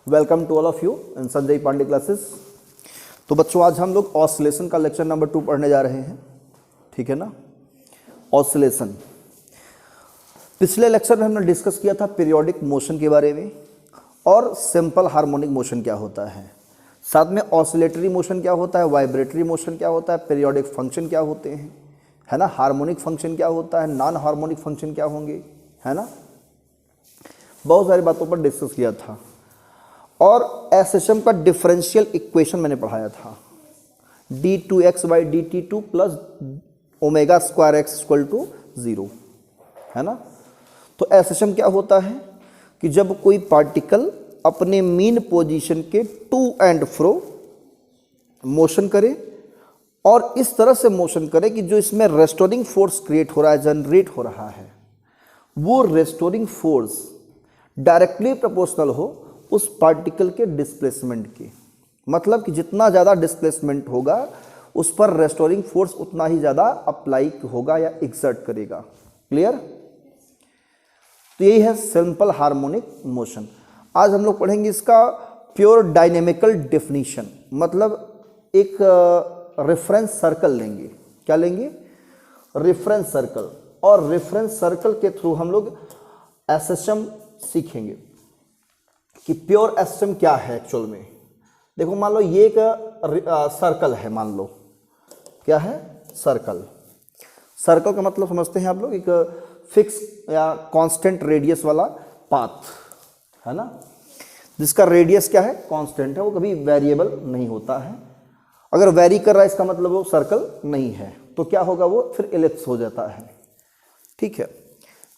Welcome to all of you in Sanjay Pandey classes. तो बच्चों आज हम लोग ऑसिलेशन का लेक्चर नंबर 2 पढ़ने जा रहे हैं, ठीक है ना। ऑसिलेशन, पिछले लेक्चर में हमने डिस्कस किया था पीरियोडिक मोशन के बारे में और सिंपल हार्मोनिक मोशन क्या होता है, साथ में ऑसिलेटरी मोशन क्या होता है, वाइब्रेटरी मोशन क्या होता है, पीरियोडिक फंक्शन क्या होते हैं, है ना, हार्मोनिक फंक्शन क्या होता है, नॉन हार्मोनिक फंक्शन क्या होंगे, है ना। बहुत सारी बातों पर डिस्कस किया था और एसएसएम का डिफरेंशियल इक्वेशन मैंने पढ़ाया था, d2x/dt2 plus omega square X equal to 0, है ना। तो एसएसएम क्या होता है कि जब कोई पार्टिकल अपने मीन पोजीशन के टू एंड फ्रो मोशन करे और इस तरह से मोशन करे कि जो इसमें रेस्टोरिंग फोर्स क्रिएट हो रहा है, जनरेट हो रहा है, वो रेस्टोरिंग फोर्स डायरेक्टली प्रोपोर्शनल हो उस पार्टिकल के डिस्प्लेसमेंट की। मतलब कि जितना ज़्यादा डिस्प्लेसमेंट होगा उस पर रेस्टोरिंग फोर्स उतना ही ज़्यादा अप्लाई होगा या एक्सर्ट करेगा। क्लियर? तो यही है सिंपल हार्मोनिक मोशन। आज हम लोग पढ़ेंगे इसका प्योर डायनेमिकल डेफिनीशन, मतलब एक रेफरेंस सर्कल लेंगे। क्या लेंगे? Reference circle. और रेफरेंस सर्कल के थ्रू हम लोग एसएसएम सीखेंगे कि प्योर एसएसएम क्या है एक्चुअल में। देखो मान लो ये एक सर्कल है, मान लो क्या है, सर्कल। सर्कल का मतलब समझते हैं आप लोग, एक फिक्स या कांस्टेंट रेडियस वाला पाथ, है ना, जिसका रेडियस क्या है, कांस्टेंट है, वो कभी वेरिएबल नहीं होता है। अगर वेरी कर रहा है इसका मतलब वो सर्कल नहीं है, तो क्या होगा, वो फिर इलिप्स हो जाता है। ठीक है,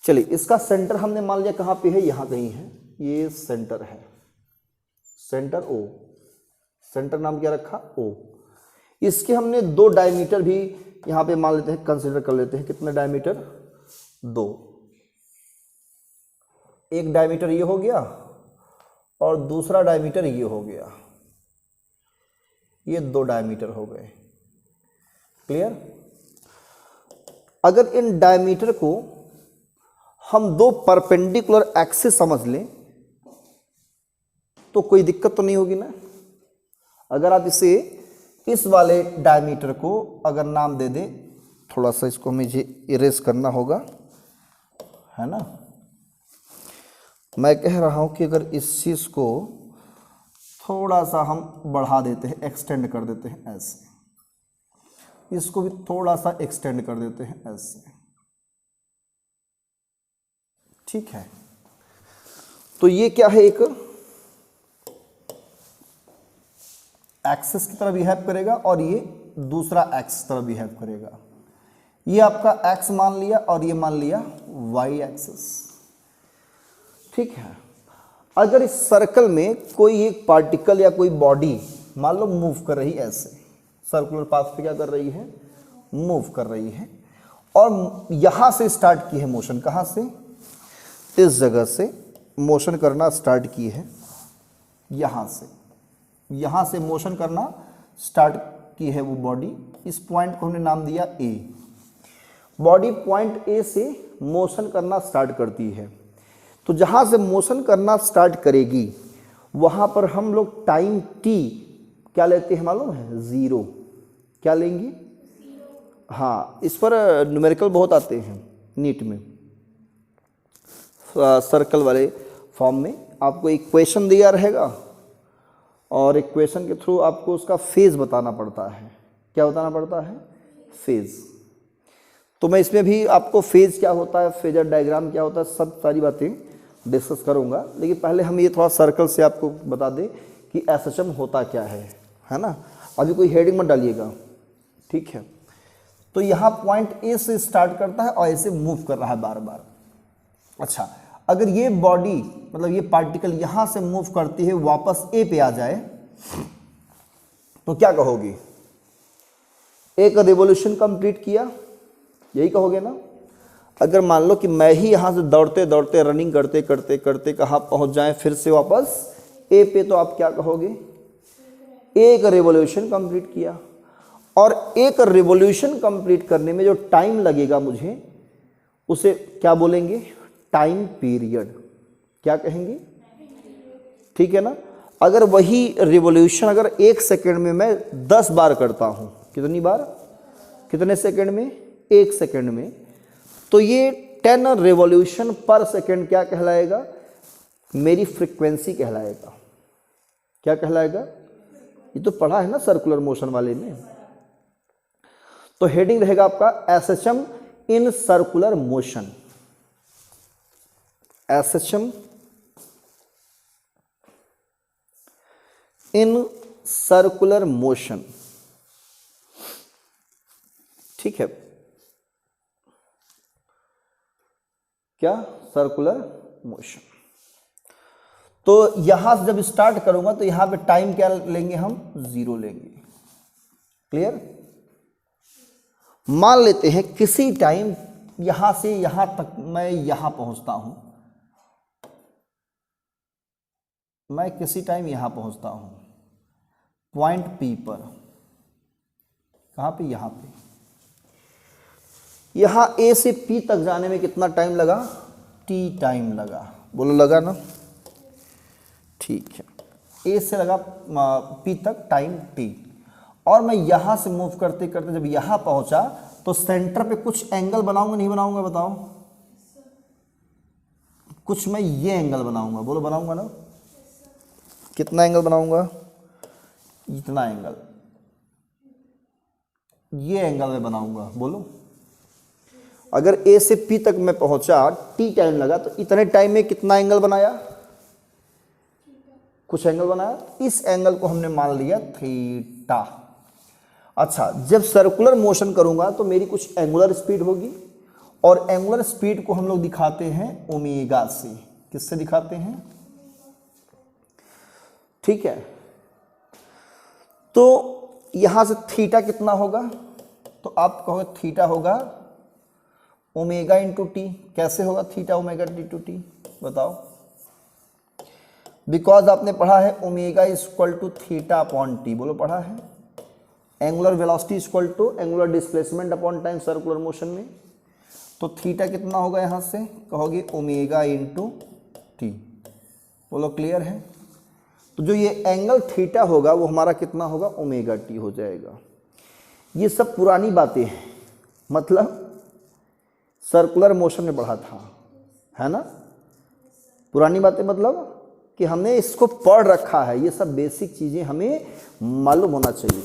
चलिए इसका सेंटर हमने मान लिया कहाँ पे है, यहाँ कहीं है, ये सेंटर है, सेंटर ओ, सेंटर नाम क्या रखा, ओ। इसके हमने दो डायमीटर भी यहाँ पे मान लेते हैं, कंसीडर कर लेते हैं। कितने डायमीटर? 2। एक डायमीटर ये हो गया और दूसरा डायमीटर ये हो गया, ये 2 डायमीटर हो गए। क्लियर? अगर इन डायमीटर को हम 2 परपेंडिकुलर एक्सिस समझ लें तो कोई दिक्कत तो नहीं होगी ना। अगर आप इसे, इस वाले डायमीटर को अगर नाम दे दें, थोड़ा सा इसको मुझे इरेज करना होगा, है ना। मैं कह रहा हूं कि अगर इस चीज को थोड़ा सा हम बढ़ा देते हैं, एक्सटेंड कर देते हैं ऐसे, इसको भी थोड़ा सा एक्सटेंड कर देते हैं ऐसे, ठीक है। तो ये क्या है, एक एक्सिस की तरह बिहेव करेगा और ये दूसरा एक्स की तरह बिहेव करेगा। ये आपका एक्स मान लिया और ये मान लिया वाई एक्सिस, ठीक है। अगर इस सर्कल में कोई एक पार्टिकल या कोई बॉडी मान लो मूव कर रही है, ऐसे सर्कुलर पाथ पे क्या कर रही है, मूव कर रही है, और यहां से स्टार्ट की है मोशन, कहां से, इस जगह से मोशन करना स्टार्ट की है, यहां से मोशन करना स्टार्ट की है वो बॉडी। इस पॉइंट को हमने नाम दिया ए। बॉडी पॉइंट ए से मोशन करना स्टार्ट करती है, तो जहां से मोशन करना स्टार्ट करेगी वहां पर हम लोग टाइम टी क्या लेते हैं मालूम है, 0। क्या लेंगे? हाँ, इस पर न्यूमेरिकल बहुत आते हैं नीट में, सर्कल वाले फॉर्म में आपको इक्वेशन दिया रहेगा और इक्वेशन के थ्रू आपको उसका फेज बताना पड़ता है। क्या बताना पड़ता है? फेज। तो मैं इसमें भी आपको फेज क्या होता है, फेजर डायग्राम क्या होता है, सब सारी बातें डिस्कस करूंगा। लेकिन पहले हम ये थोड़ा सर्कल से आपको बता दें कि एसएसएम होता क्या है ना। अभी कोई हेडिंग मत डालिएगा, ठीक है। तो यहाँ पॉइंट ए से स्टार्ट करता है और ऐसे मूव कर रहा है बार बार। अच्छा, अगर ये बॉडी मतलब ये पार्टिकल यहां से मूव करती है वापस ए पे आ जाए तो क्या कहोगे? एक रिवॉल्यूशन कंप्लीट किया, यही कहोगे ना। अगर मान लो कि मैं ही यहां से दौड़ते दौड़ते रनिंग करते करते करते कहां पहुंच जाए फिर से वापस ए पे, तो आप क्या कहोगे? एक रिवॉल्यूशन कंप्लीट किया। और एक रिवॉल्यूशन कंप्लीट करने में जो टाइम लगेगा मुझे, उसे क्या बोलेंगे? Time period. क्या कहेंगे? ठीक है ना। अगर वही रिवॉल्यूशन अगर 1 सेकेंड में मैं 10 बार करता हूँ, कितनी बार, कितने सेकेंड में, 1 सेकेंड में, तो ये 10 रिवॉल्यूशन पर सेकेंड क्या कहलाएगा, मेरी फ्रीक्वेंसी कहलाएगा। क्या कहलाएगा, ये तो पढ़ा है ना सर्कुलर मोशन वाले में। तो हेडिंग रहेगा आपका SHM in circular motion, SHM in circular motion, ठीक है, क्या, सर्कुलर मोशन। तो यहां से जब स्टार्ट करूंगा तो यहां पे टाइम क्या लेंगे हम, 0 लेंगे। क्लियर। मान लेते हैं किसी टाइम यहां से यहां तक मैं यहां पहुंचता हूं, मैं किसी टाइम यहां पहुंचता हूं पॉइंट पी पर, कहां पे, यहां पे। यहां ए से पी तक जाने में कितना टाइम लगा, टी टाइम लगा, बोलो लगा ना, ठीक है। ए से लगा पी तक टाइम टी, और मैं यहां से मूव करते करते जब यहां पहुंचा तो सेंटर पे कुछ एंगल बनाऊंगा, नहीं बनाऊंगा, बताओ। कुछ मैं ये एंगल बनाऊंगा, बोलो बनाऊंगा ना, कितना एंगल बनाऊंगा, इतना एंगल, ये एंगल मैं बनाऊंगा, बोलो। अगर ए से पी तक मैं पहुंचा, टी टाइम लगा, तो इतने टाइम में कितना एंगल बनाया, कुछ एंगल बनाया, इस एंगल को हमने मान लिया थीटा। अच्छा, जब सर्कुलर मोशन करूंगा तो मेरी कुछ एंगुलर स्पीड होगी, और एंगुलर स्पीड को हम लोग दिखाते हैं ओमेगा से। किससे दिखाते हैं, ठीक है। तो यहां से थीटा कितना होगा, तो आप कहोगे थीटा होगा ओमेगा इंटू टी। कैसे होगा थीटा ओमेगा इंटू टी, बताओ। बिकॉज आपने पढ़ा है omega equal to theta upon T, बोलो पढ़ा है। Angular velocity equal to angular displacement upon time circular motion में। तो थीटा कितना होगा, यहां से कहोगे ओमेगा इंटू टी, बोलो क्लियर है। तो जो ये एंगल थीटा होगा वो हमारा कितना होगा, ओमेगा टी हो जाएगा। ये सब पुरानी बातें हैं, मतलब सर्कुलर मोशन में पढ़ा था, है ना। पुरानी बातें मतलब कि हमने इसको पढ़ रखा है, ये सब बेसिक चीजें हमें मालूम होना चाहिए।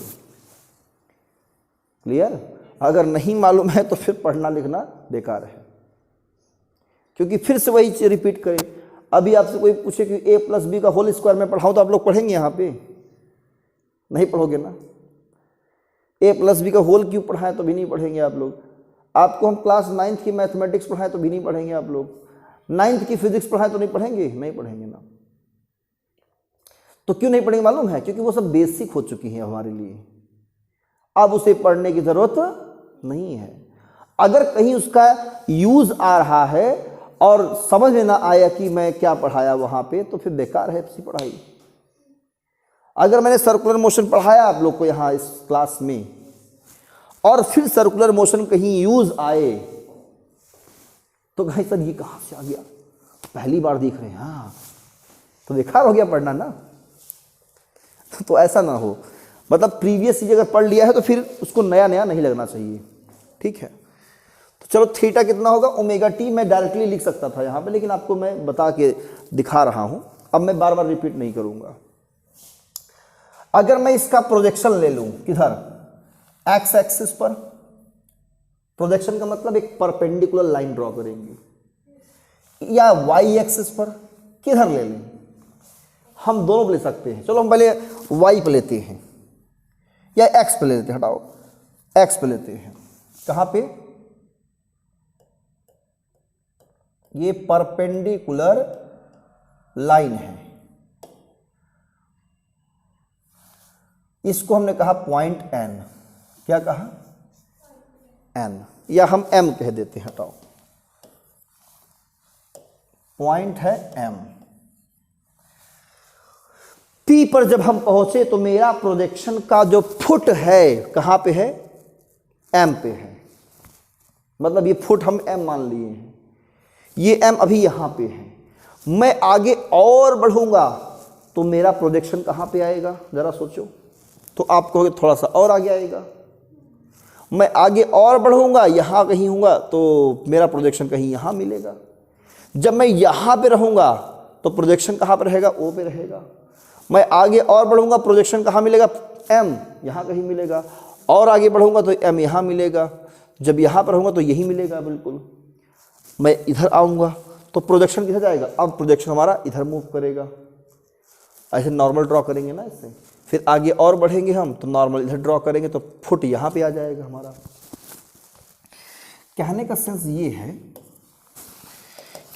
क्लियर। अगर नहीं मालूम है तो फिर पढ़ना लिखना बेकार है, क्योंकि फिर से वही चीज रिपीट करें। अभी आपसे कोई पूछे कि a प्लस बी का होल स्क्वायर में पढ़ाऊँ तो आप लोग पढ़ेंगे, यहाँ पे नहीं पढ़ोगे ना। a प्लस बी का होल क्यों पढ़ाएं तो भी नहीं पढ़ेंगे आप लोग। आपको हम क्लास 9th की मैथमेटिक्स पढ़ाएं तो भी नहीं पढ़ेंगे आप लोग। 9th की फिजिक्स पढ़ाएं तो नहीं पढ़ेंगे, नहीं पढ़ेंगे ना। तो क्यों नहीं पढ़ेंगे मालूम है, क्योंकि वो सब बेसिक हो चुकी है हमारे लिए, अब उसे पढ़ने की जरूरत नहीं है। अगर कहीं उसका यूज आ रहा है और समझ में ना आया कि मैं क्या पढ़ाया वहां पे, तो फिर बेकार है इसकी पढ़ाई। अगर मैंने सर्कुलर मोशन पढ़ाया आप लोग को यहाँ इस क्लास में, और फिर सर्कुलर मोशन कहीं यूज आए, तो भाई सर ये कहाँ से आ गया, पहली बार देख रहे हैं, हाँ तो बेकार हो गया पढ़ना ना। तो ऐसा ना हो, मतलब प्रीवियस चीज अगर पढ़ लिया है तो फिर उसको नया नया नहीं लगना चाहिए, ठीक है। तो चलो थीटा कितना होगा, ओमेगा टी मैं डायरेक्टली लिख सकता था यहाँ पे, लेकिन आपको मैं बता के दिखा रहा हूँ, अब मैं बार बार रिपीट नहीं करूँगा। अगर मैं इसका प्रोजेक्शन ले लूँ किधर, एक्स एक्सिस पर, प्रोजेक्शन का मतलब एक परपेंडिकुलर लाइन ड्रॉ करेंगे, या वाई एक्सिस पर, किधर ले लें, हम दोनों ले सकते हैं। चलो हम पहले वाई पे लेते हैं या एक्स पे लेते हैं, हटाओ एक्स पे लेते हैं। कहाँ पे, ये परपेंडिकुलर लाइन है, इसको हमने कहा पॉइंट एन। क्या कहा, एन, या हम एम कह देते हैं, हटाओ, पॉइंट है एम। पी पर जब हम पहुंचे तो मेरा प्रोजेक्शन का जो फुट है कहां पे है, एम पे है, मतलब ये फुट हम एम मान लिए हैं, ये एम अभी यहां पे है। मैं आगे और बढ़ूंगा तो मेरा प्रोजेक्शन कहाँ पे आएगा ज़रा सोचो। तो आप कहोगे थोड़ा सा और आगे आएगा, मैं आगे और बढ़ूंगा यहाँ कहीं होऊंगा तो मेरा प्रोजेक्शन कहीं यहाँ मिलेगा। जब मैं यहाँ पे रहूँगा तो प्रोजेक्शन कहाँ पर रहेगा, ओ पे रहेगा। मैं आगे और बढ़ूंगा, प्रोजेक्शन कहाँ मिलेगा, एम यहाँ कहीं मिलेगा। और आगे बढ़ूंगा तो एम यहाँ मिलेगा। जब यहाँ पर रहूँगा तो यही मिलेगा बिल्कुल। मैं इधर आऊँगा तो प्रोजेक्शन किधर जाएगा, अब प्रोजेक्शन हमारा इधर मूव करेगा। ऐसे नॉर्मल ड्रॉ करेंगे ना इससे, फिर आगे और बढ़ेंगे हम तो नॉर्मल इधर ड्रॉ करेंगे तो फुट यहाँ पे आ जाएगा हमारा। कहने का सेंस ये है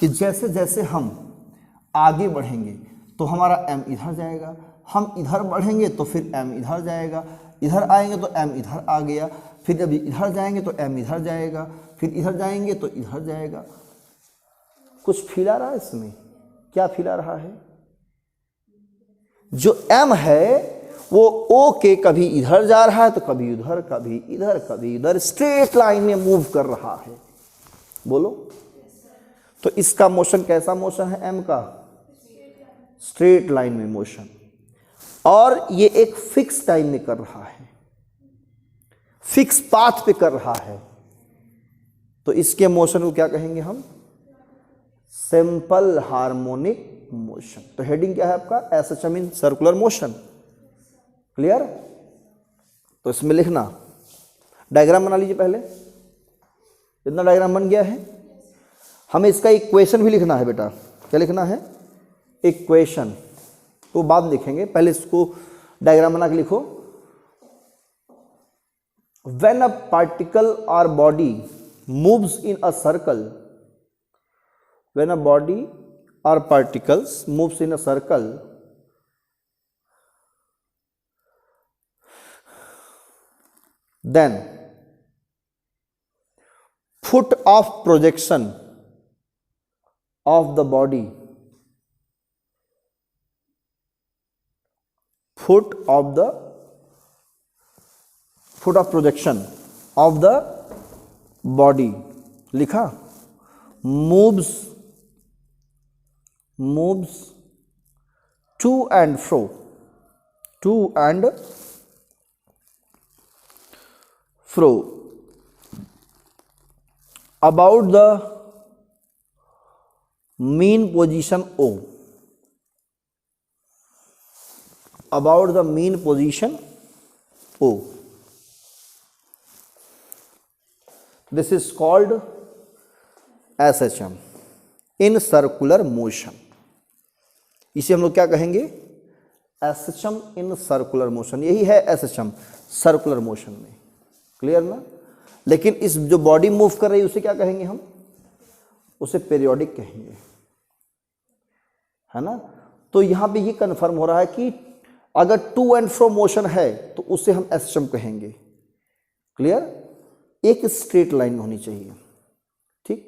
कि जैसे जैसे हम आगे बढ़ेंगे तो हमारा एम इधर जाएगा, हम इधर बढ़ेंगे तो फिर एम इधर जाएगा, इधर आएंगे तो एम इधर आ गया, फिर जब इधर जाएंगे तो एम इधर जाएगा, फिर इधर जाएंगे तो इधर जाएगा। कुछ फील आ रहा है इसमें? क्या फील आ रहा है? जो एम है वो ओ के कभी इधर जा रहा है तो कभी उधर, कभी इधर, कभी इधर, स्ट्रेट लाइन में मूव कर रहा है। बोलो, तो इसका मोशन कैसा मोशन है एम का? स्ट्रेट लाइन में मोशन, और ये एक फिक्स टाइम में कर रहा है, फिक्स पाथ पे कर रहा है। तो इसके मोशन को क्या कहेंगे हम? Simple harmonic motion. तो हेडिंग क्या है आपका? SHM in circular motion. Clear? तो इसमें लिखना, डायग्राम बना लीजिए पहले। इतना डायग्राम बन गया है, हमें इसका इक्वेशन भी लिखना है बेटा। क्या लिखना है? इक्वेशन। तो बाद में लिखेंगे, पहले इसको डायग्राम बना के लिखो। व्हेन अ पार्टिकल और body moves in a circle, when a body or particles moves in a circle, then foot of projection of the body, foot of projection of the body लिखा, moves to and fro, to and fro about the mean position O, about the mean position O. This is called SHM, in circular motion. इसे हम लोग क्या कहेंगे? SHM in circular motion. यही है SHM circular motion में। Clear ना? लेकिन इस जो बॉडी मूव कर रही है उसे क्या कहेंगे हम? उसे पीरियोडिक कहेंगे, है ना? तो यहां पे ये कंफर्म हो रहा है कि अगर टू एंड फ्रो मोशन है तो उसे हम एसएचएम कहेंगे। क्लियर? एक स्ट्रेट लाइन होनी चाहिए। ठीक,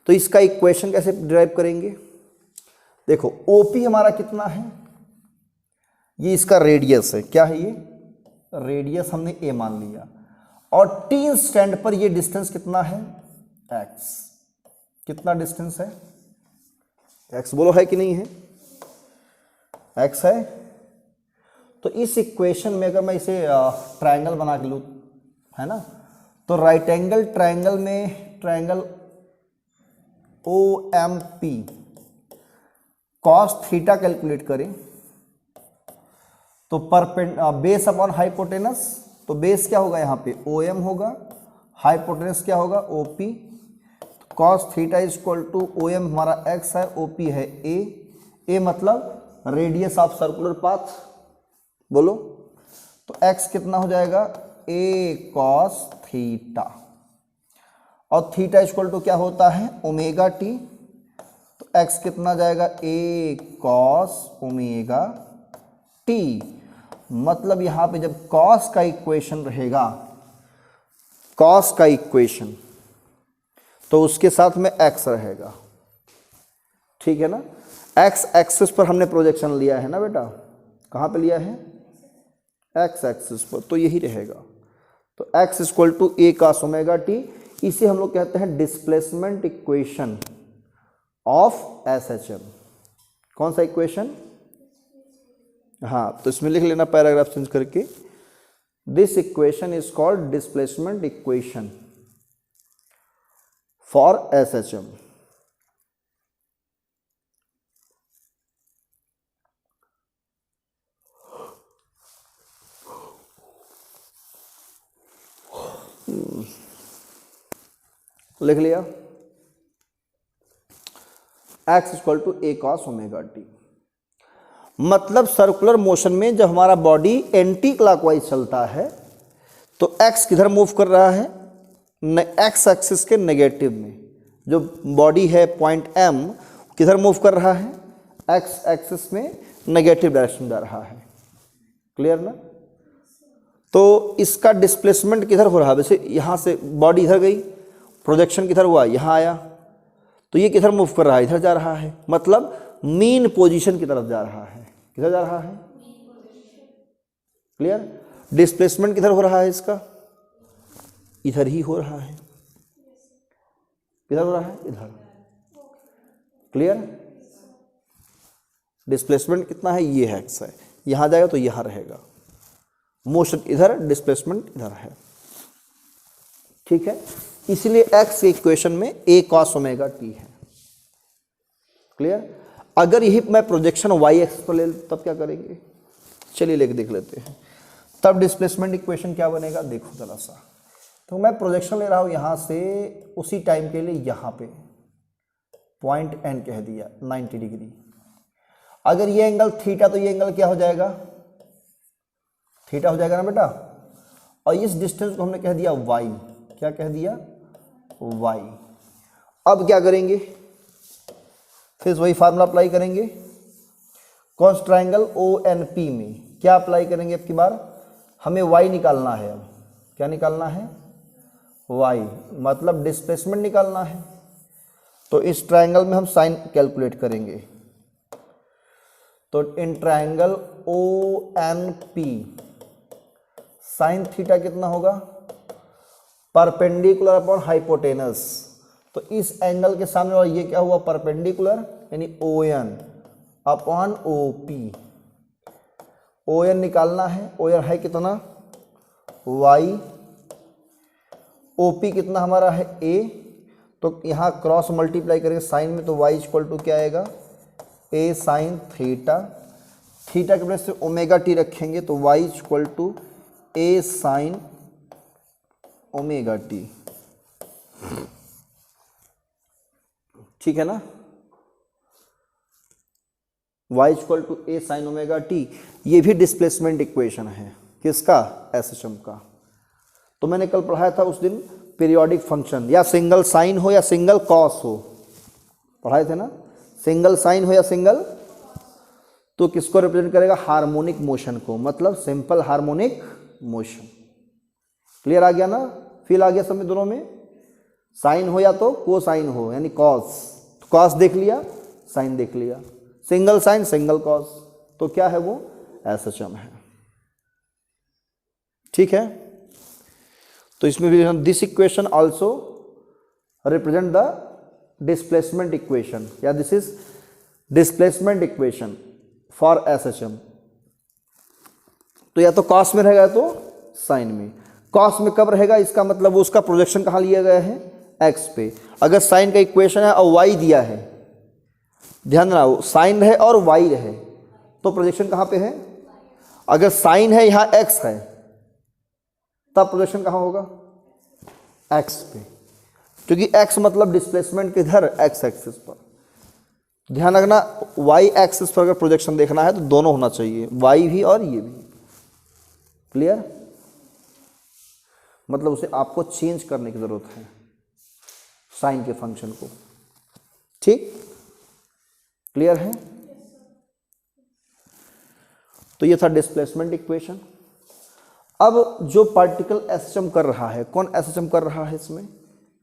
तो इसका इक्वेशन कैसे डिराइव करेंगे? देखो, ओपी हमारा कितना है? ये इसका रेडियस है। क्या है ये? रेडियस हमने ए मान लिया। और टी इंस्टेंट पर ये डिस्टेंस कितना है? एक्स। कितना डिस्टेंस है? एक्स बोलो, है कि नहीं है? एक्स है। तो इस इक्वेशन में अगर मैं इसे ट्रायंगल बना के लूँ, है ना, तो राइट एंगल ट्रायंगल में triangle O M P cos theta calculate करें तो बेस अपॉन हाइपोटेनस, तो बेस क्या होगा यहाँ पे? ओ एम होगा, हाइपोटेनस क्या होगा? O P. Cos theta is equal to O M हमारा एक्स है, ओ पी है ए मतलब रेडियस ऑफ सर्कुलर पाथ। बोलो, तो एक्स कितना हो जाएगा? ए कॉस थीटा, और थीटा इक्वल टू क्या होता है? Omega T. तो एक्स कितना जाएगा? ए कॉस ओमेगा टी। मतलब यहां पे जब कॉस का इक्वेशन रहेगा, कॉस का इक्वेशन, तो उसके साथ में एक्स रहेगा। ठीक है ना? एक्स एक्सिस पर हमने प्रोजेक्शन लिया है ना बेटा? कहां पे लिया है? एक्स एक्सिस पर, तो यही रहेगा। तो X equal to A cos omega T, इसे हम लोग कहते हैं डिस्प्लेसमेंट इक्वेशन ऑफ एसएचएम। कौन सा इक्वेशन? हाँ, तो इसमें लिख लेना पैराग्राफ चेंज करके, this equation is called displacement equation for SHM। लिख लिया, x equal to a cos omega T. मतलब सर्कुलर मोशन में जब हमारा बॉडी एंटी क्लॉकवाइज चलता है तो x किधर मूव कर रहा है, x एक्सिस के नेगेटिव में। जो बॉडी है पॉइंट M किधर मूव कर रहा है, x एक्सिस में नेगेटिव डायरेक्शन जा रहा है। क्लियर ना? तो इसका डिस्प्लेसमेंट किधर हो रहा है, वैसे यहाँ से बॉडी इधर गई, प्रोजेक्शन किधर हुआ, यहाँ आया, तो ये किधर मूव कर रहा है, इधर जा रहा है, मतलब मीन पोजीशन की तरफ जा रहा है। किधर जा रहा है? क्लियर? डिस्प्लेसमेंट किधर हो रहा है इसका, इधर ही हो रहा है। किधर हो रहा है? इधर। क्लियर? डिस्प्लेसमेंट कितना है, ये है x है, यहाँ जाएगा तो यहाँ रहेगा, मोशन इधर, डिस्प्लेसमेंट इधर है। ठीक है, इसलिए x के इक्वेशन में a cos ओमेगा t है। क्लियर? अगर यही मैं प्रोजेक्शन y एक्सिस पर ले तब क्या करेंगे, चलिए लेके देख लेते हैं। तब डिस्प्लेसमेंट इक्वेशन क्या बनेगा, देखो जरा सा। तो मैं प्रोजेक्शन ले रहा हूँ यहाँ से, उसी टाइम के लिए यहाँ पे पॉइंट n कह दिया 90 डिग्री। अगर ये एंगल थीटा तो ये एंगल क्या हो जाएगा, थीटा हो जाएगा ना बेटा। और इस डिस्टेंस को हमने कह दिया y, क्या कह दिया, y। अब क्या करेंगे, फिर वही फार्मूला अप्लाई करेंगे। कौन सा ट्रायंगल ONP में क्या अप्लाई करेंगे, अब की बार हमें y निकालना है। अब क्या निकालना है, y, मतलब डिस्प्लेसमेंट निकालना है। तो इस ट्रायंगल में हम साइन कैलकुलेट करेंगे। तो in triangle ONP sine theta कितना होगा, परपेंडिकुलर अपॉन हाइपोटेनस। तो इस एंगल के सामने वाला ये क्या हुआ, परपेंडिकुलर, यानी ON अपॉन OP। ON निकालना है, ON है कितना y, OP कितना हमारा है a। तो यहाँ क्रॉस मल्टीप्लाई करेंगे साइन में, तो y इक्वल टू क्या आएगा, a साइन थीटा। थीटा के प्लेस से ओमेगा टी रखेंगे तो y equal to a sine omega T. ठीक है ना, y equal to a sine omega T. ये भी डिस्प्लेसमेंट इक्वेशन है, किसका, SHM का। तो मैंने कल पढ़ाया था उस दिन पीरियोडिक फंक्शन, या सिंगल साइन हो या सिंगल कॉस हो, पढ़ाए थे ना, सिंगल साइन हो या सिंगल, तो किसको रिप्रेजेंट करेगा, हार्मोनिक मोशन को, मतलब सिंपल हार्मोनिक मोशन। क्लियर आ गया ना, फील आ गया समय दोनों में। साइन हो या तो कोसाइन हो, यानी कॉस, कॉस देख लिया, साइन देख लिया, सिंगल साइन सिंगल कॉस, तो क्या है वो, SHM है। ठीक है, तो इसमें भी this equation also represent the displacement equation, या this is displacement equation for SHM। तो या तो कॉस में रहेगा तो साइन में। कॉस में कब रहेगा, इसका मतलब उसका प्रोजेक्शन कहाँ लिया गया है, x पे। अगर साइन का इक्वेशन है और y दिया है, ध्यान रहा, साइन रहे और y रहे तो प्रोजेक्शन कहाँ पे है। अगर साइन है यहाँ x है तब प्रोजेक्शन कहाँ होगा, x पे, क्योंकि x मतलब डिस्प्लेसमेंट किधर, x एक्सिस पर। ध्यान रखना, y एक्सिस पर अगर प्रोजेक्शन देखना है तो दोनों होना चाहिए, y भी और ये भी। क्लियर, मतलब उसे आपको चेंज करने की जरूरत है साइन के फंक्शन को। ठीक, क्लियर है। तो ये था डिस्प्लेसमेंट इक्वेशन। अब जो पार्टिकल SHM कर रहा है, कौन SHM कर रहा है इसमें,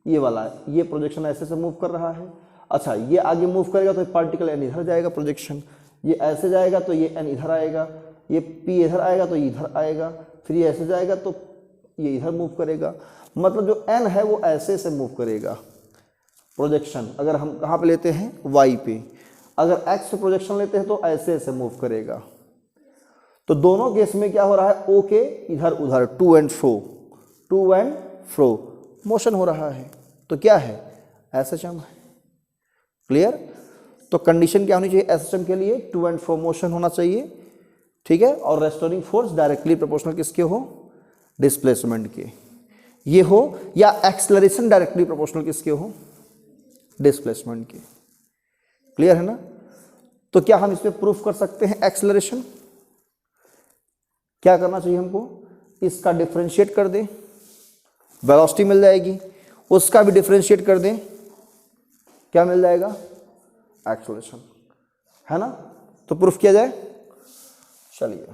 ये वाला है, ये प्रोजेक्शन ऐसे से मूव कर रहा है। अच्छा, ये आगे मूव करेगा तो पार्टिकल n इधर जाएगा प्रोजेक्शन, ये ऐसे जाएगा तो ये n इधर आएगा, ये p इधर आएगा तो इधर आएगा, फिर ये ऐसे जाएगा तो ये इधर मूव करेगा। मतलब जो n है वो ऐसे से मूव करेगा प्रोजेक्शन। अगर हम कहाँ पे लेते हैं, y पे, अगर x से प्रोजेक्शन लेते हैं तो ऐसे से मूव करेगा। तो दोनों केस में क्या हो रहा है, ओ के इधर उधर टू एंड फ्रो मोशन हो रहा है। तो क्या है, एसएचएम है। क्लियर। तो कंडीशन क्या होनी चाहिए एसएचएम के लिए, टू एंड फ्रो मोशन होना चाहिए, ठीक है। और रेस्टोरिंग फोर्स डायरेक्टली प्रोपोर्शनल किसके हो, डिस्प्लेसमेंट के ये हो, या एक्सेलरेशन डायरेक्टली प्रोपोर्शनल किसके हो, डिस्प्लेसमेंट के। क्लियर है ना। तो क्या हम इसमें प्रूफ कर सकते हैं एक्सेलरेशन। क्या करना चाहिए हमको, इसका डिफरेंशिएट कर दें, वेलोसिटी मिल जाएगी, उसका भी डिफरेंशिएट कर दें, क्या मिल जाएगा, एक्सेलरेशन, है ना। तो प्रूफ किया जाए। चलिए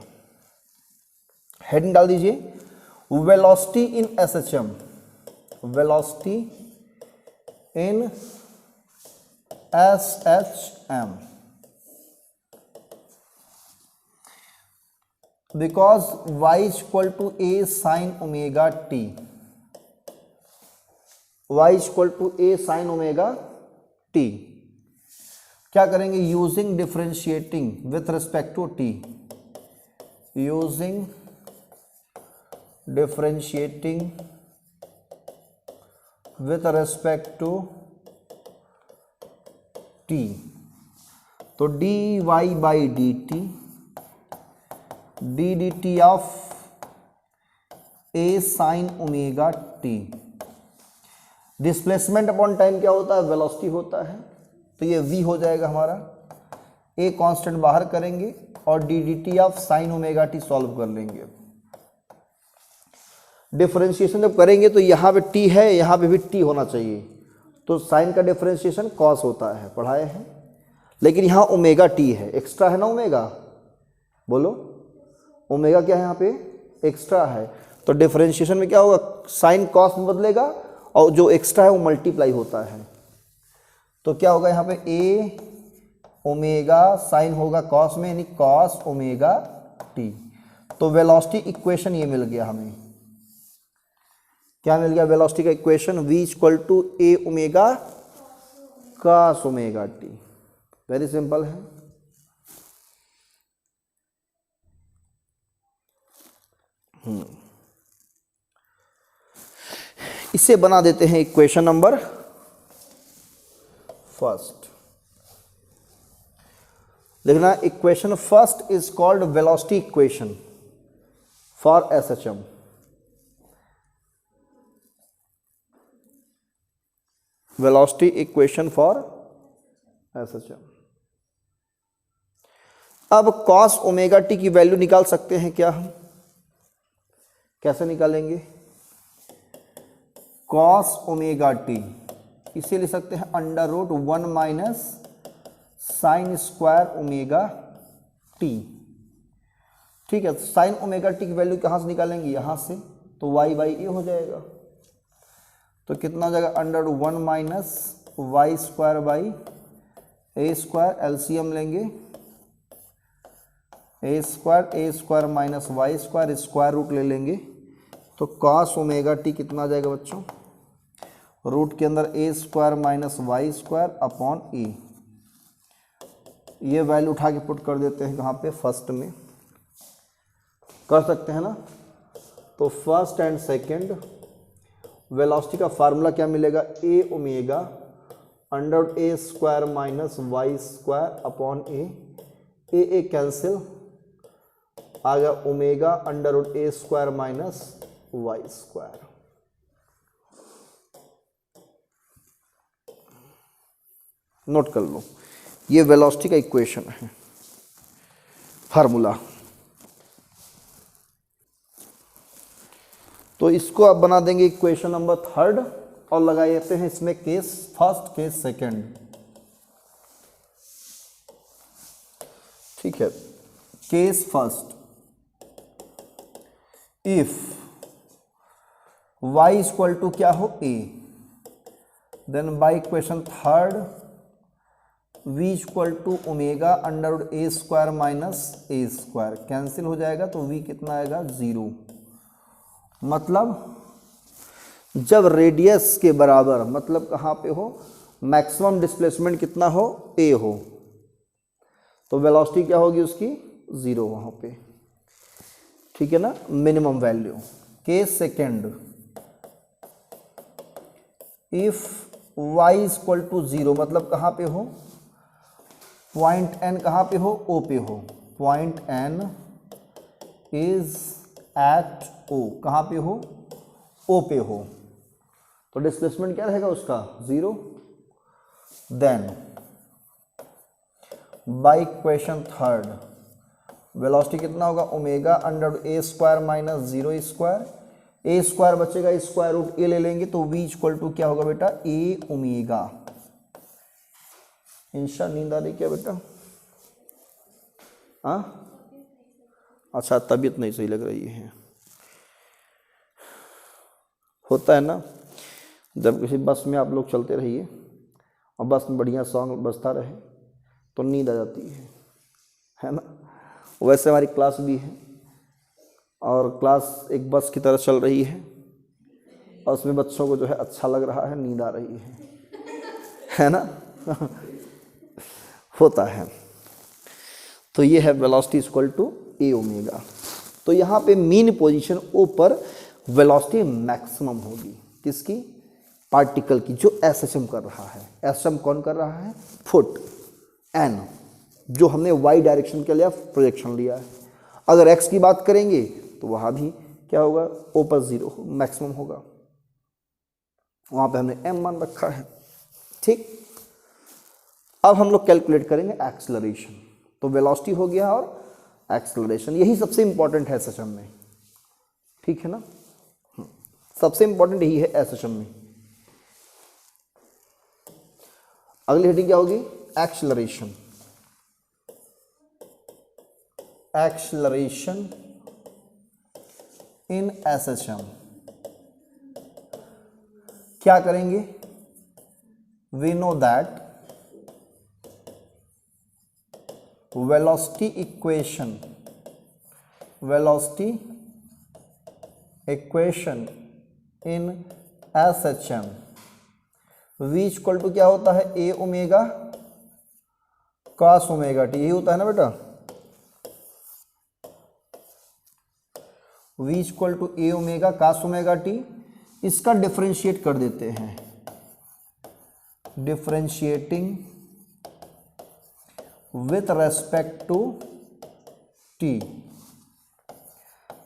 हेडिंग डाल दीजिए, velocity in SHM, velocity in SHM, because y is equal to a sin omega t, y is equal to a sin omega t। क्या करेंगे, using differentiating with respect to t, using differentiating with respect to t, तो dy by dt dt of a sin omega t। Displacement upon time क्या होता है, velocity होता है, तो ये v हो जाएगा हमारा, a कांस्टेंट बाहर करेंगे और dt of sin omega t solve कर लेंगे। डिफरेंशिएशन जब करेंगे तो यहाँ पे t है, यहाँ पे भी t होना चाहिए, तो sin का डिफरेंशिएशन cos होता है, पढ़ाए हैं। लेकिन यहाँ ओमेगा t है, एक्स्ट्रा है ना ओमेगा, बोलो ओमेगा क्या है यहाँ पे, एक्स्ट्रा है। तो डिफरेंशिएशन में क्या होगा, साइन कॉस में बदलेगा और जो एक्स्ट्रा है वो मल्टीप्लाई होता है। तो क्या होगा यहाँ पे, ए ओमेगा साइन होगा कॉस में, यानी कॉस ओमेगा टी। तो वेलोसिटी इक्वेशन ये मिल गया हमें, क्या मिल गया, वेलोसिटी का equation v equal to A omega cos omega T. Very simple है। इसे बना देते हैं इक्वेशन नंबर फर्स्ट। लिखना, equation first is called velocity equation for SHM. Velocity equation for SHM. अब कॉस ओमेगा टी की वैल्यू निकाल सकते हैं क्या हम, कैसे निकालेंगे, कॉस ओमेगा टी इसे लिख सकते हैं under root 1 minus sine square omega T. ठीक है, तो साइन ओमेगा टी की वैल्यू कहाँ से निकालेंगे, यहाँ से, तो y बाई ए हो जाएगा। तो कितना हो जाएगा, under root 1 minus Y square by A square, LCM लेंगे, A square minus Y square, square root ले लेंगे, तो कॉस ओमेगा टी कितना आ जाएगा बच्चों, रूट के अंदर A square minus Y square upon A. ये वैल्यू उठा के पुट कर देते हैं कहाँ पे, फर्स्ट में कर सकते हैं ना। तो फर्स्ट एंड सेकंड वेलोसिटी का फार्मूला क्या मिलेगा, A omega under A square minus Y square upon A cancel, आ गया omega under root A square minus Y square. Note कर लो, ये वेलोसिटी का इक्वेशन है, फार्मूला। तो इसको आप बना देंगे इक्वेशन नंबर थर्ड और लगा देते हैं इसमें केस फर्स्ट, केस सेकंड। ठीक है, case first, if y equal to क्या हो, a, then by equation third v equal to omega under root A square minus A square, cancel हो जाएगा, तो v कितना आएगा, 0। मतलब जब रेडियस के बराबर, मतलब कहाँ पे हो, मैक्सिमम डिस्प्लेसमेंट कितना हो, a हो, तो वेलोसिटी क्या होगी उसकी, 0 वहाँ पे। ठीक है ना, minimum value. Case second, if y equal to 0, मतलब कहाँ पे हो, पॉइंट n कहाँ पे हो, O पे हो, point n is at O, कहाँ पे हो, O पे हो, तो डिस्प्लेसमेंट क्या रहेगा उसका, 0। Then by equation third, velocity कितना होगा, omega under A square minus 0 square, a square बचेगा, स्क्वायर रूट ए ले लेंगे तो v इक्वल टू क्या होगा बेटा, ए ओमेगा। इंशा नींद आ रही क्या बेटा, हाँ अच्छा, तबीयत नहीं सही लग रही है, होता है ना, जब किसी बस में आप लोग चलते रहिए और बस में बढ़िया सॉन्ग बजता रहे तो नींद आ जाती है ना। वैसे हमारी क्लास भी है और क्लास एक बस की तरह चल रही है और उसमें बच्चों को जो है अच्छा लग रहा है, नींद आ रही है ना होता है। तो ये है velocity equal to A omega. तो यहाँ पे मीन पोजीशन ओ पर वेलोसिटी मैक्सिमम होगी, किसकी, पार्टिकल की, जो एसएचएम कर रहा है। एसएचएम कौन कर रहा है, फुट, एन जो हमने वाई डायरेक्शन के लिए प्रोजेक्शन लिया है। अगर एक्स की बात करेंगे तो वहाँ भी क्या होगा, ओ पर 0 मैक्सिमम होगा, वहाँ पे हमने एम मान रखा है। ठीक, अब हम लोग कैलकुलेट करेंगे एक्सेलरेशन। तो वेलोसिटी हो गया और एक्सेलरेशन, यही सबसे इंपॉर्टेंट है एसएचएम में, ठीक है ना, सबसे इंपॉर्टेंट यही है एसएचएम में। अगली हेडिंग क्या होगी, एक्सेलरेशन। एक्सेलरेशन इन एसएचएम क्या करेंगे, we know that velocity equation in SHM, v equal to क्या होता है, a omega cos omega t, यही होता है ना बेटा, v equal to A omega cos omega t. इसका डिफरेंशिएट कर देते हैं, differentiating with respect to t,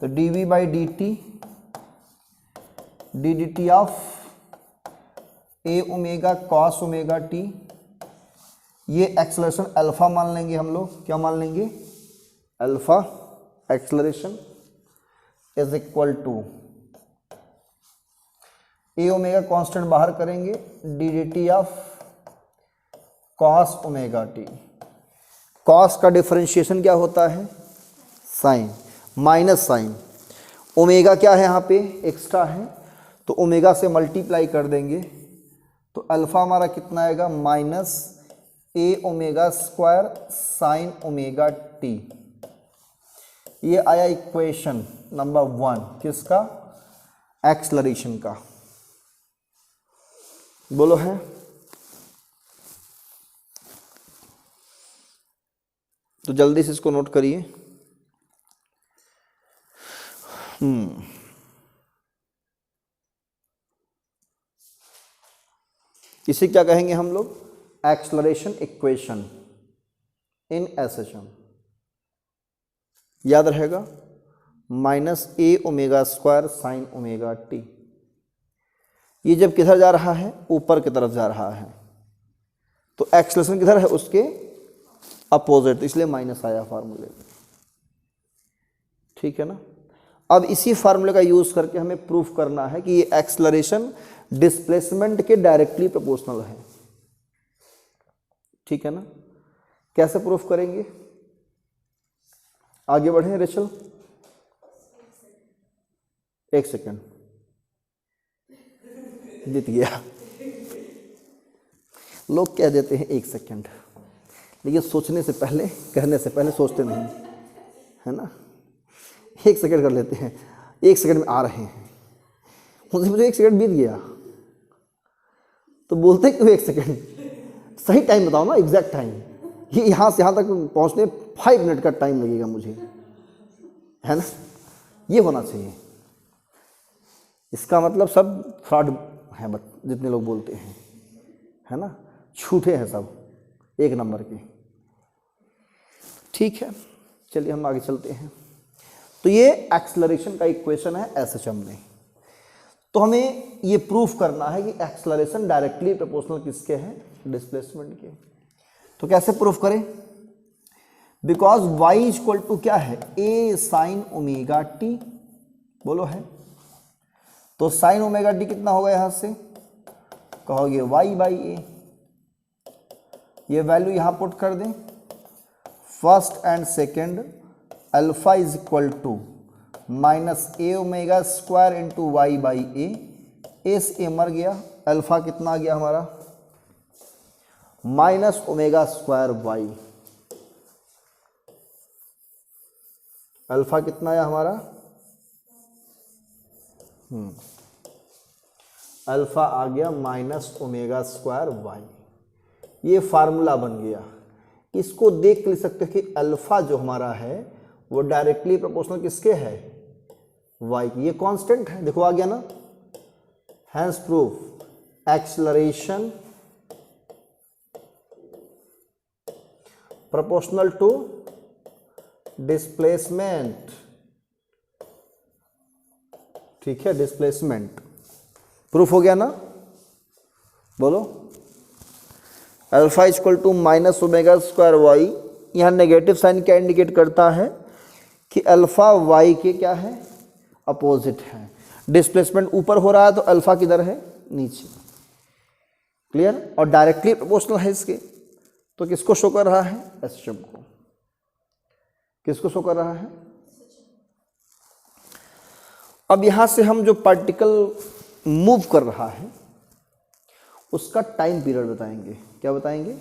तो dv by dt dt of a omega cos omega t, ये एक्सेलरेशन अल्फा मान लेंगे हम लोग, क्या मान लेंगे, alpha acceleration is equal to a omega constant बाहर करेंगे, dt of cos omega t। Cos का डिफरेंशिएशन क्या होता है, साइन, माइनस साइन, ओमेगा क्या है यहाँ पे, एक्स्ट्रा है, तो ओमेगा से मल्टीप्लाई कर देंगे तो अल्फा हमारा कितना आएगा, minus A omega square sine omega T. ये आया इक्वेशन नंबर 1, किसका, एक्सेलरेशन का। बोलो है, तो जल्दी से इसको नोट करिए। इसे क्या कहेंगे हम लोग, एक्सेलरेशन इक्वेशन इन एसएचएम, याद रहेगा, minus A omega square sine omega T. ये जब किधर जा रहा है, ऊपर की तरफ जा रहा है, तो एक्सेलरेशन किधर है, उसके अपोजिट, इसलिए माइनस आया फार्मूले में, ठीक है ना। अब इसी फार्मूले का यूज करके हमें प्रूफ करना है कि ये एक्सेलरेशन डिस्प्लेसमेंट के डायरेक्टली प्रोपोर्शनल है, ठीक है ना। कैसे प्रूफ करेंगे, आगे बढ़े रेचल, 1 सेकेंड, जीत गया। लोग कह देते हैं 1 सेकेंड, लेकिन सोचने से पहले, कहने से पहले सोचते नहीं, है ना। 1 सेकंड कर लेते हैं, 1 सेकंड में आ रहे हैं, मुझे 1 सेकंड बीत गया, तो बोलते क्यों 1 सेकंड, सही टाइम बताओ ना, एग्जैक्ट टाइम। ये यहाँ से यहाँ तक पहुँचने 5 मिनट का टाइम लगेगा मुझे, है ना। ये होना चाहिए। इसका मतलब सब फ्रॉड है, जितने लोग बोलते हैं, है ना, झूठे हैं सब, एक नंबर के। ठीक है, चलिए हम आगे चलते हैं। तो ये एक्सेलरेशन का इक्वेशन है एसएचएम में। तो हमें ये प्रूफ करना है कि एक्सेलरेशन डायरेक्टली प्रोपोर्शनल किसके है, डिस्प्लेसमेंट के। तो कैसे प्रूफ करें, बिकॉज y इक्वल टू क्या है, a साइन ओमेगा टी, बोलो है। तो साइन ओमेगा टी कितना होगा, यहां से कहोगे y बाई ए, ये वैल्यू यहां पुट कर दें, first and second alpha is equal to minus A omega square into Y by A से ए मर गया, अल्फा कितना आ गया हमारा, minus omega square Y, alpha कितना आया हमारा, अल्फा आ गया माइनस ओमेगा स्क्वायर वाई। ये फार्मूला बन गया। इसको देख लिख सकते हैं कि अल्फा जो हमारा है वो डायरेक्टली प्रोपोर्शनल किसके है, वाई की। ये कांस्टेंट है, देखो आ गया ना। Hence proof acceleration proportional to displacement, ठीक है, डिस्प्लेसमेंट प्रूफ हो गया ना, बोलो। Alpha equal to minus omega square y, यहां नेगेटिव साइन क्या इंडिकेट करता है कि अल्फा वाई के क्या है, अपोजिट है। डिस्प्लेसमेंट ऊपर हो रहा है तो अल्फा किधर है, नीचे, क्लियर। और डायरेक्टली प्रोपोर्शनल है इसके, तो किसको शो कर रहा है, एसएचएम को। किसको शो कर रहा है। अब यहां से हम जो पार्टिकल मूव कर रहा है उसका टाइम पीरियड बताएंगे। क्या बताएंगे,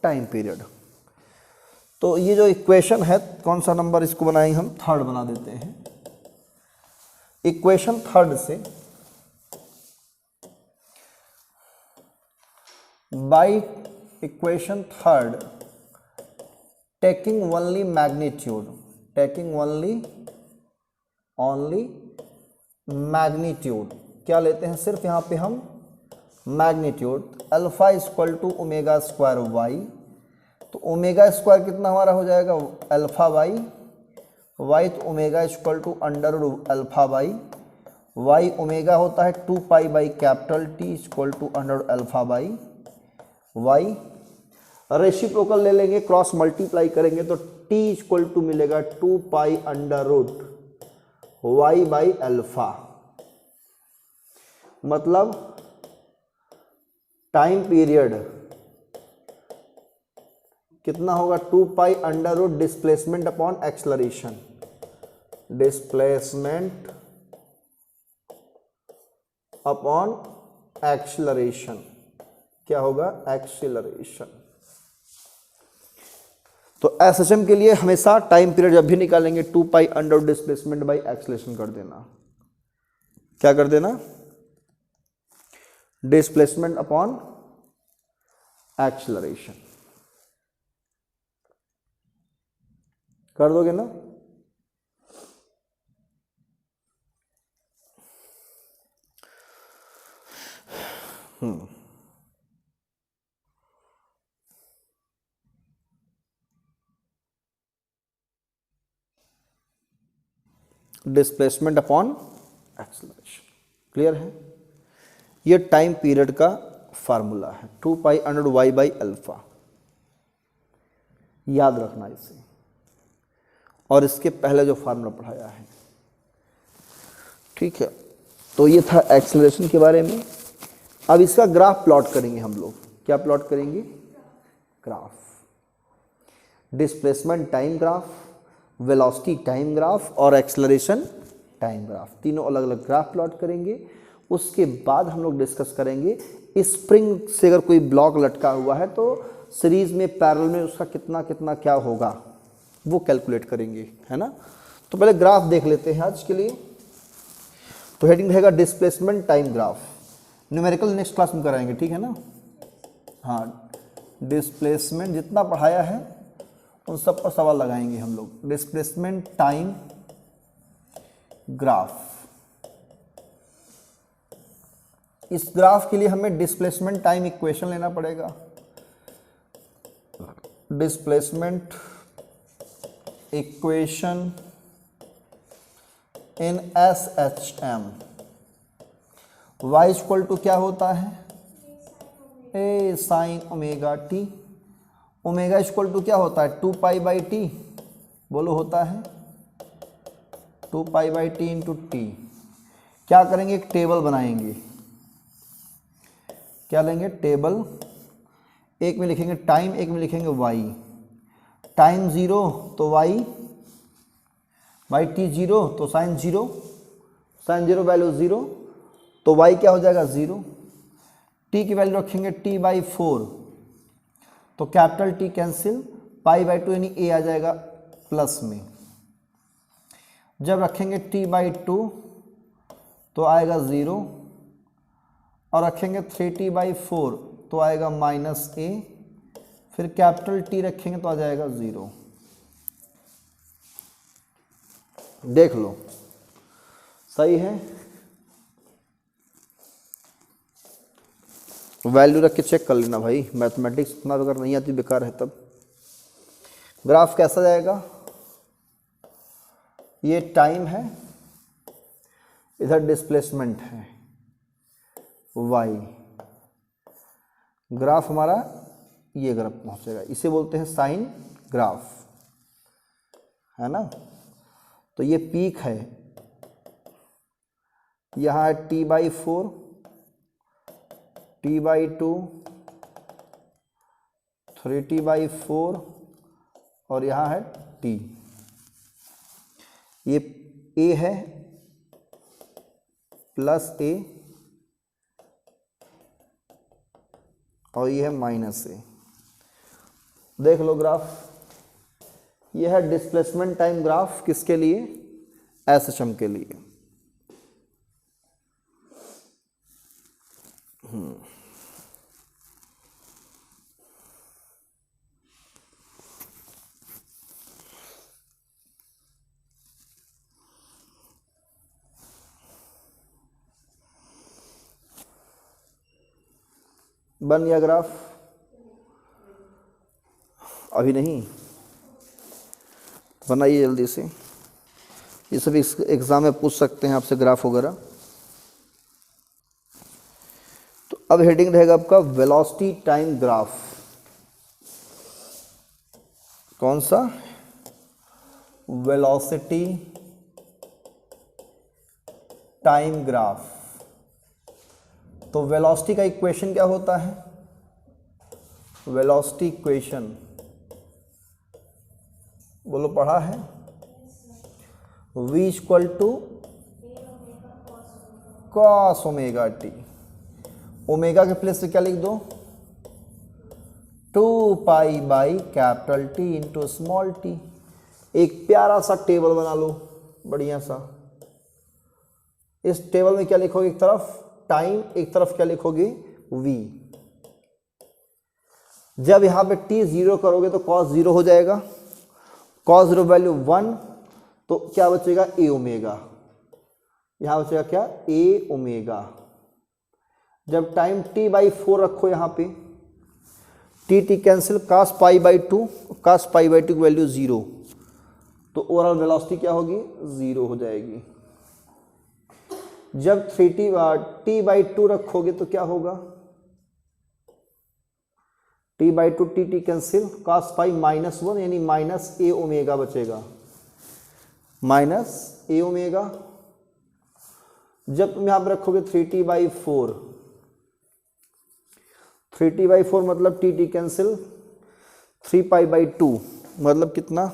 टाइम पीरियड। तो ये जो इक्वेशन है, कौन सा नंबर इसको बनाएंगे हम, थर्ड बना देते हैं। इक्वेशन थर्ड से by equation third taking only magnitude, taking only magnitude, क्या लेते हैं, सिर्फ यहां पे हम magnitude. Alpha equal to omega square y, तो ओमेगा स्क्वायर कितना हमारा हो जाएगा, अल्फा बाई वाई, तो omega equal to under root alpha by y, omega होता है 2 pi by capital T equal to under alpha by y. Reciprocal ले लेंगे, क्रॉस मल्टीप्लाई करेंगे तो टी इक्वल टू मिलेगा 2 pi under root y by alpha. मतलब time period कितना होगा, 2 pi under root displacement upon acceleration, displacement upon acceleration, क्या होगा, एक्सेलरेशन। तो एसएचएम के लिए हमेशा टाइम पीरियड जब भी निकालेंगे 2 pi under displacement by acceleration कर देना। क्या कर देना, डिस्प्लेसमेंट अपॉन एक्सेलरेशन कर दोगे ना। डिस्प्लेसमेंट अपॉन एक्सेलरेशन, क्लियर है। ये टाइम पीरियड का फार्मूला है, 2 pi under y by alpha, याद रखना इसे। और इसके पहले जो फार्मूला पढ़ाया है, ठीक है। तो ये था एक्सेलरेशन के बारे में। अब इसका ग्राफ प्लॉट करेंगे हम लोग। क्या प्लॉट करेंगे, graph, displacement time graph, velocity time graph और एक्सेलरेशन टाइम ग्राफ, तीनों अलग अलग ग्राफ प्लॉट करेंगे। उसके बाद हम लोग डिस्कस करेंगे स्प्रिंग से अगर कोई ब्लॉक लटका हुआ है तो सीरीज में पैरेलल में उसका कितना कितना क्या होगा वो कैलकुलेट करेंगे, है ना। तो पहले ग्राफ देख लेते हैं आज के लिए। तो हेडिंग रहेगा displacement time graph. Numerical next class में कराएंगे, ठीक है ना। हाँ, डिस्प्लेसमेंट जितना पढ़ाया है उन सब पर सवाल लगाएंगे हम लोग। Displacement time graph. इस ग्राफ के लिए हमें डिस्प्लेसमेंट टाइम इक्वेशन लेना पड़ेगा। Displacement equation in SHM। y equal to क्या होता है, ए sign omega t. Omega equal to क्या होता है, 2π/t। बोलो होता है 2π/t इंटू टी। क्या करेंगे, एक टेबल बनाएंगे। क्या लेंगे, टेबल। एक में लिखेंगे टाइम, एक में लिखेंगे y। टाइम 0 तो y/t 0 तो साइन 0, साइन 0 वैल्यू 0 तो y क्या हो जाएगा 0। t की वैल्यू रखेंगे t/4 तो कैपिटल T कैंसिल, π/2 यानी a आ जाएगा प्लस में। जब रखेंगे t/2 तो आएगा 0 और रखेंगे 3t/4 तो आएगा -a। फिर कैपिटल T रखेंगे तो आ जाएगा 0। देख लो सही है। वैल्यू रख के चेक कर लेना भाई, मैथमेटिक्स इतना अगर नहीं आती बेकार है तब। ग्राफ कैसा जाएगा, ये टाइम है, इधर डिस्प्लेसमेंट है y। ग्राफ हमारा ये ग्राफ पहुंचेगा, इसे बोलते हैं साइन ग्राफ, है ना। तो ये पीक है, यहाँ है t/4, t/2, 3t/4 और यहाँ है t। ये a है प्लस a और ये है -a। देख लो ग्राफ, ये है डिस्प्लेसमेंट टाइम ग्राफ, किसके लिए, SHM के लिए। बन गया ग्राफ, अभी नहीं बनाइए जल्दी से, ये सभी एग्जाम में पूछ सकते हैं आपसे ग्राफ वगैरह। तो अब हेडिंग रहेगा आपका वेलोसिटी टाइम ग्राफ। कौन सा, वेलोसिटी टाइम ग्राफ। तो वेलोसिटी का इक्वेशन क्या होता है, वेलोसिटी इक्वेशन बोलो पढ़ा है, v equal to cos omega t. Omega के प्लेस से क्या लिख दो, 2π/कैपिटल T इंटू स्मॉल t। एक प्यारा सा टेबल बना लो, बढ़िया सा। इस टेबल में क्या लिखोगे, एक तरफ टाइम, एक तरफ क्या लिखोगे v। जब यहां पे t 0 करोगे तो cos 0 हो जाएगा, cos 0 वैल्यू 1 तो क्या बचेगा a ओमेगा, यहां बचेगा क्या a ओमेगा। जब टाइम t/4 रखो यहां पे, t कैंसिल, cos π/2, cos π/2 की वैल्यू 0 तो ओवरऑल वेलोसिटी क्या होगी 0 हो जाएगी। जब t/2 रखोगे तो क्या होगा, t/2 t कैंसिल, cos π -1 यानी -a ओमेगा बचेगा, -a ओमेगा। जब तुम यहां पर रखोगे 3t/4, 3t/4 मतलब t कैंसिल, 3π/2 मतलब कितना,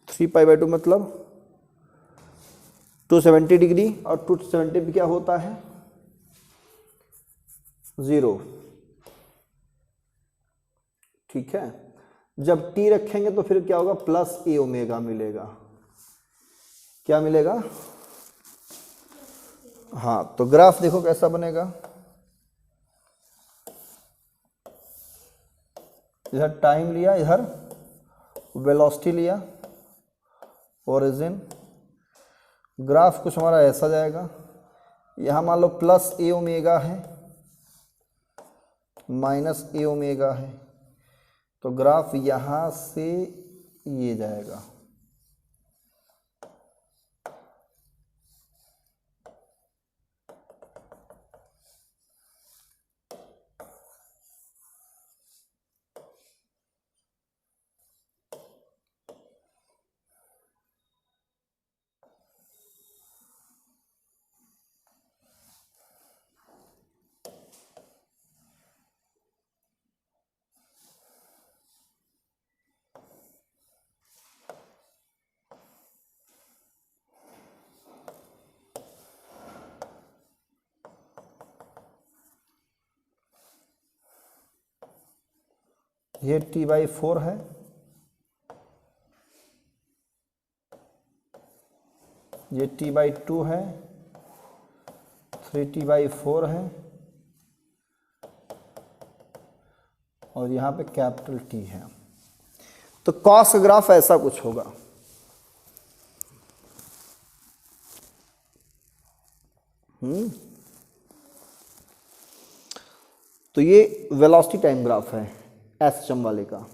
3π/2 मतलब 270 डिग्री, और 270 पे क्या होता है 0, ठीक है। जब t रखेंगे तो फिर क्या होगा, प्लस a ओमेगा मिलेगा। क्या मिलेगा, हाँ। तो ग्राफ देखो कैसा बनेगा, इधर टाइम लिया, इधर वेलोसिटी लिया, ओरिजिन ग्राफ कुछ हमारा ऐसा जाएगा, यहाँ मान लो प्लस ए ओमेगा है, माइनस ए ओमेगा है, तो ग्राफ यहाँ से ये जाएगा। ये t/4 है, ये t/2 है, 3t/4 है, और यहाँ पे कैपिटल T है। तो कॉस का ग्राफ ऐसा कुछ होगा। तो ये वेलोसिटी टाइम ग्राफ है एसएचएम वाले का।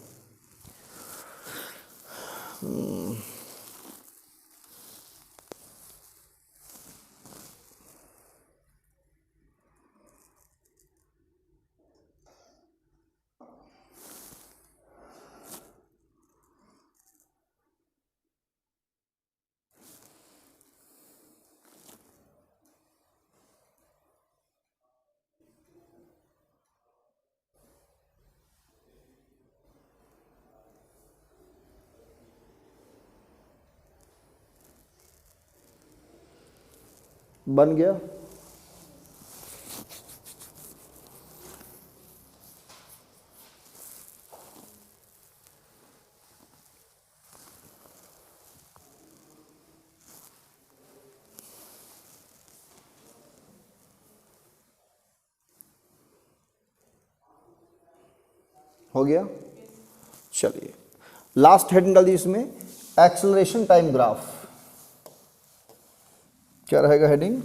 बन गया। हो गया। चलिए लास्ट हेडिंग डाल दी इसमें, एक्सेलरेशन टाइम ग्राफ। क्या रहेगा हेडिंग?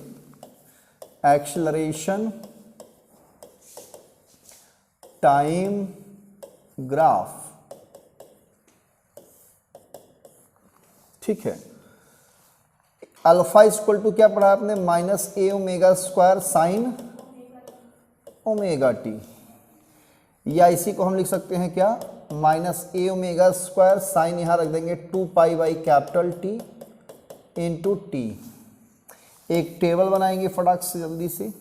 Acceleration time graph. ठीक है। अल्फा इक्वल टू क्या पढ़ा आपने? Minus A omega square sine omega T, या इसी को हम लिख सकते हैं क्या? Minus A omega square sign, यहां रख देंगे 2π/कैपिटल टी इंटू टी। एक टेबल बनाएंगे फटाक से जल्दी से,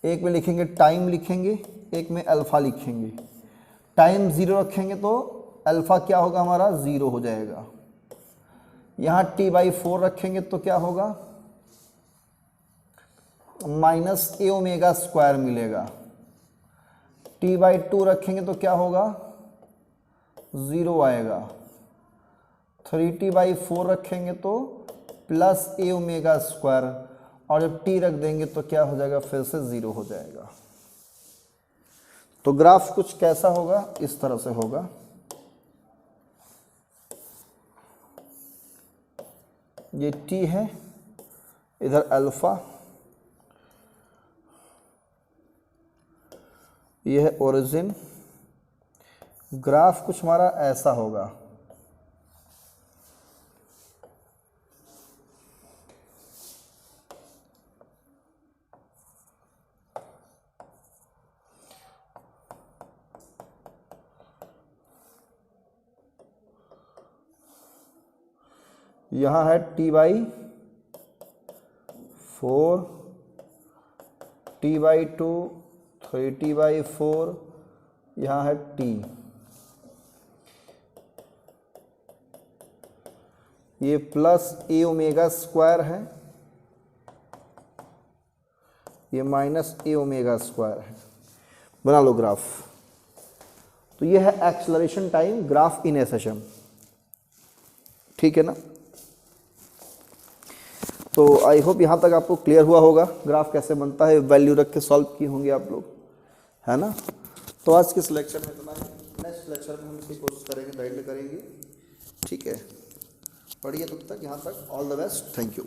एक में लिखेंगे टाइम लिखेंगे, एक में अल्फा लिखेंगे। टाइम 0 रखेंगे तो अल्फा क्या होगा हमारा? 0 हो जाएगा। यहाँ t/4 रखेंगे तो क्या होगा? माइनस ए ओमेगा स्क्वायर मिलेगा। t/2 रखेंगे तो क्या होगा? 0 आएगा। 3t/4 रखेंगे तो प्लस ए ओमेगा स्क्वायर, और जब t रख देंगे तो क्या हो जाएगा? फिर से 0 हो जाएगा। तो ग्राफ कुछ कैसा होगा? इस तरह से होगा। ये t है, इधर अल्फा, यह है ओरिजिन। ग्राफ कुछ हमारा ऐसा होगा। यहाँ है t/4, t/2, 3t/4, यहाँ है t। ये प्लस ए ओमेगा स्क्वायर है, ये माइनस ए ओमेगा स्क्वायर है। बना लो ग्राफ। तो ये है एक्सेलरेशन टाइम ग्राफ इन एसएचएम। ठीक है ना? तो आई होप यहाँ तक आपको क्लियर हुआ होगा ग्राफ कैसे बनता है, वैल्यू रख के सॉल्व किए होंगे आप लोग, है ना? तो आज के इस लेक्चर में इतना ही। नेक्स्ट लेक्चर में हम इसी कोशिश करेंगे, गाइड करेंगे। ठीक है। पढ़िए तब तक यहाँ तक। All the best, thank you.